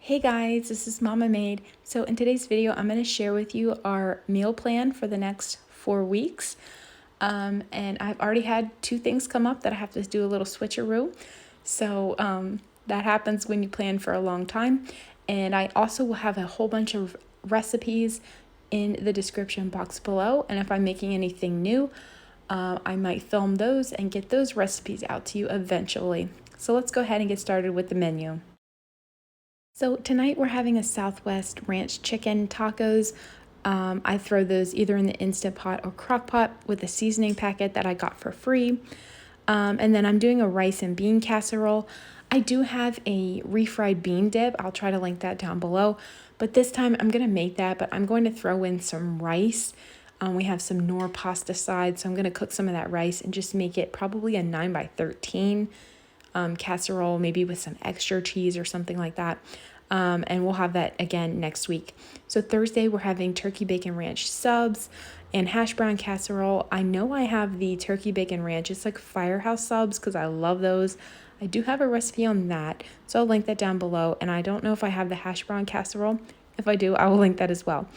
Hey guys, this is Mama Maid. So in today's video, I'm going to share with you our meal plan for the next 4 weeks. And I've already had two things come up that I have to do a little switcheroo. So that happens when you plan for a long time. And I also will have a whole bunch of recipes in the description box below. And if I'm making anything new, I might film those and get those recipes out to you eventually. So let's go ahead and get started with the menu. So tonight we're having a Southwest ranch chicken tacos. I throw those either in the Instant Pot or Crock Pot with a seasoning packet that I got for free. And then I'm doing a rice and bean casserole. I do have a refried bean dip. I'll try to link that down below. But this time I'm going to make that, but I'm going to throw in some rice. We have some Knorr pasta sides, so I'm going to cook some of that rice and just make it probably a 9x13 casserole, maybe with some extra cheese or something like that. And we'll have that again next week. So Thursday, we're having turkey bacon ranch subs and hash brown casserole. I know I have the turkey bacon ranch. It's like Firehouse subs because I love those. I do have a recipe on that, so I'll link that down below. And I don't know if I have the hash brown casserole. If I do, I will link that as well.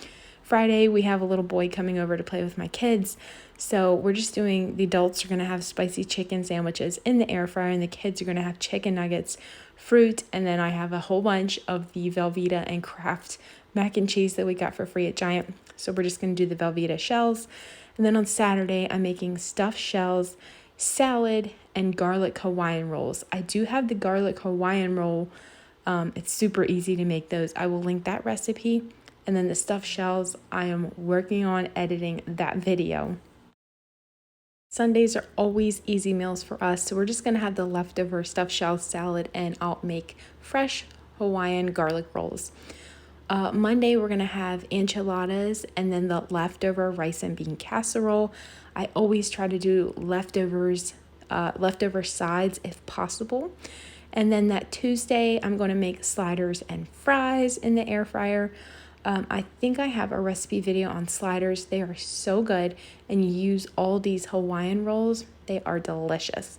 Friday, we have a little boy coming over to play with my kids. So we're just doing, the adults are going to have spicy chicken sandwiches in the air fryer, and the kids are going to have chicken nuggets, fruit, and then I have a whole bunch of the Velveeta and Kraft mac and cheese that we got for free at Giant. So we're just going to do the Velveeta shells. And then on Saturday, I'm making stuffed shells, salad, and garlic Hawaiian rolls. I do have the garlic Hawaiian roll. It's super easy to make those. I will link that recipe. And then the stuffed shells, I am working on editing that video. Sundays are always easy meals for us, so we're just going to have the leftover stuffed shell salad, and I'll make fresh Hawaiian garlic rolls. Monday, we're going to have enchiladas and then the leftover rice and bean casserole. I always try to do leftover sides if possible. And then that Tuesday, I'm going to make sliders and fries in the air fryer. I think I have a recipe video on sliders. They are so good, and you use all these Hawaiian rolls. They are delicious.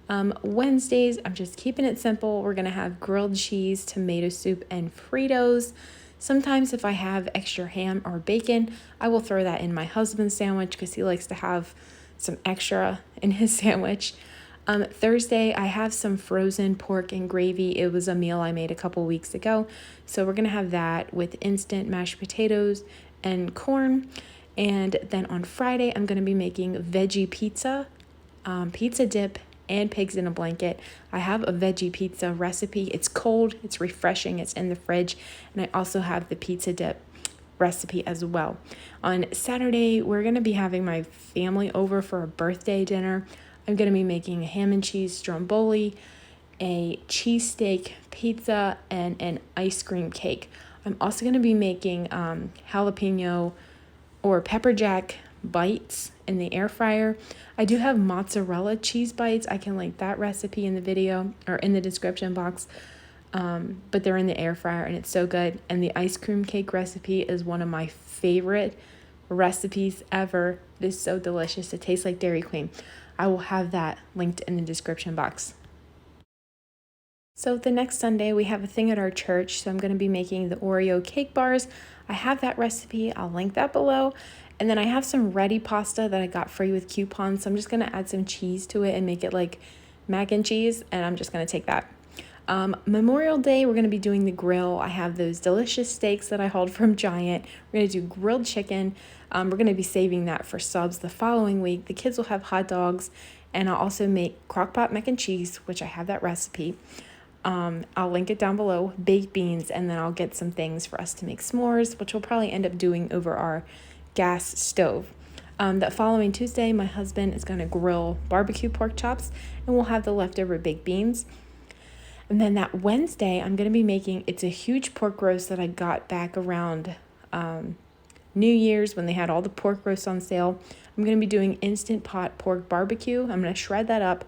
Wednesdays, I'm just keeping it simple. We're going to have grilled cheese, tomato soup, and Fritos. Sometimes if I have extra ham or bacon, I will throw that in my husband's sandwich because he likes to have some extra in his sandwich. Thursday, I have some frozen pork and gravy. It was a meal I made a couple weeks ago. So we're going to have that with instant mashed potatoes and corn. And then on Friday, I'm going to be making veggie pizza, pizza dip, and pigs in a blanket. I have a veggie pizza recipe. It's cold, it's refreshing, it's in the fridge. And I also have the pizza dip recipe as well. On Saturday, we're going to be having my family over for a birthday dinner. I'm going to be making a ham and cheese stromboli, a cheesesteak pizza, and an ice cream cake. I'm also going to be making jalapeno or pepper jack bites in the air fryer. I do have mozzarella cheese bites. I can link that recipe in the video or in the description box. But they're in the air fryer and it's so good. And the ice cream cake recipe is one of my favorite recipes ever. It is so delicious. It tastes like Dairy Queen. I will have that linked in the description box. So the next Sunday we have a thing at our church. So I'm going to be making the Oreo cake bars. I have that recipe. I'll link that below. And then I have some ready pasta that I got free with coupons. So I'm just going to add some cheese to it and make it like mac and cheese. And I'm just going to take that. Memorial Day, we're going to be doing the grill. I have those delicious steaks that I hauled from Giant. We're going to do grilled chicken. We're going to be saving that for subs the following week. The kids will have hot dogs, and I'll also make crock-pot mac and cheese, which I have that recipe. I'll link it down below, baked beans, and then I'll get some things for us to make s'mores, which we'll probably end up doing over our gas stove. That following Tuesday, my husband is going to grill barbecue pork chops, and we'll have the leftover baked beans. And then that Wednesday, I'm going to be making, it's a huge pork roast that I got back around New Year's when they had all the pork roasts on sale. I'm going to be doing Instant Pot pork barbecue. I'm going to shred that up.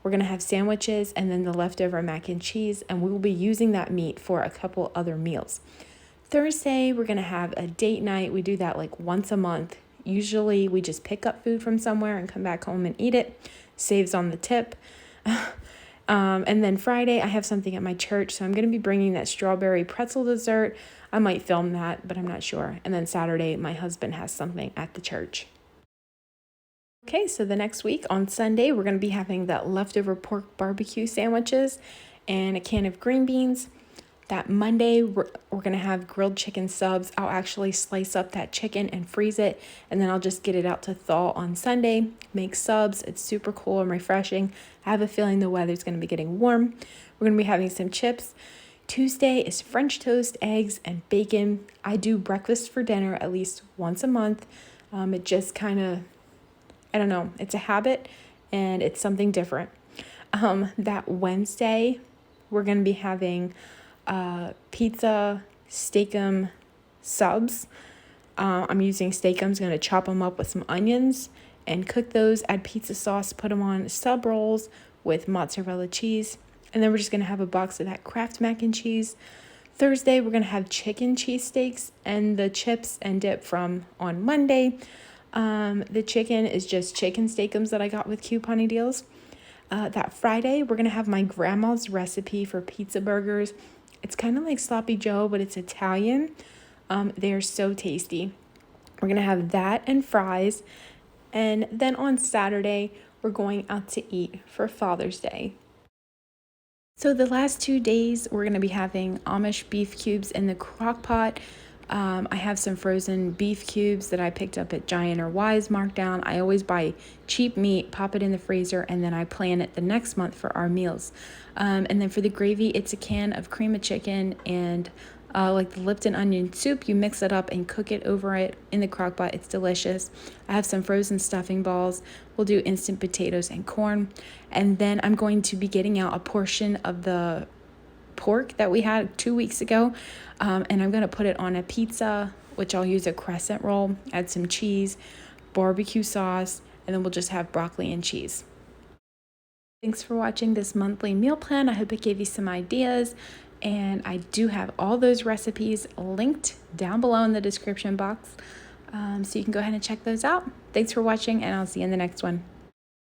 We're going to have sandwiches and then the leftover mac and cheese, and we will be using that meat for a couple other meals. Thursday, we're going to have a date night. We do that like once a month. Usually we just pick up food from somewhere and come back home and eat it. Saves on the tip. And then Friday, I have something at my church, so I'm going to be bringing that strawberry pretzel dessert. I might film that, but I'm not sure. And then Saturday, my husband has something at the church. Okay, so the next week on Sunday, we're going to be having that leftover pork barbecue sandwiches and a can of green beans. That Monday, we're going to have grilled chicken subs. I'll actually slice up that chicken and freeze it, and then I'll just get it out to thaw on Sunday, make subs. It's super cool and refreshing. I have a feeling the weather's going to be getting warm. We're going to be having some chips. Tuesday is French toast, eggs, and bacon. I do breakfast for dinner at least once a month. It just kind of, I don't know, it's a habit and it's something different. That Wednesday, we're going to be having pizza steakum subs. I'm using steakums, going to chop them up with some onions and cook those, add pizza sauce, put them on sub rolls with mozzarella cheese. And then we're just going to have a box of that Kraft mac and cheese. Thursday, we're going to have chicken cheesesteaks and the chips and dip from on Monday. The chicken is just chicken steakums that I got with couponing deals. That Friday, we're going to have my grandma's recipe for pizza burgers. It's kind of like Sloppy Joe, but it's Italian. They're so tasty. We're going to have that and fries. And then on Saturday, we're going out to eat for Father's Day. So the last 2 days, we're going to be having Amish beef cubes in the crock pot. I have some frozen beef cubes that I picked up at Giant or Wise Markdown. I always buy cheap meat, pop it in the freezer, and then I plan it the next month for our meals. And then for the gravy, it's a can of cream of chicken and like the Lipton onion soup. You mix it up and cook it over it in the crock pot. It's delicious. I have some frozen stuffing balls. We'll do instant potatoes and corn. And then I'm going to be getting out a portion of the pork that we had 2 weeks ago, and I'm going to put it on a pizza, which I'll use a crescent roll, add some cheese, barbecue sauce, and then we'll just have broccoli and cheese. Thanks for watching this monthly meal plan. I hope it gave you some ideas, and I do have all those recipes linked down below in the description box, so you can go ahead and check those out. Thanks for watching, and I'll see you in the next one.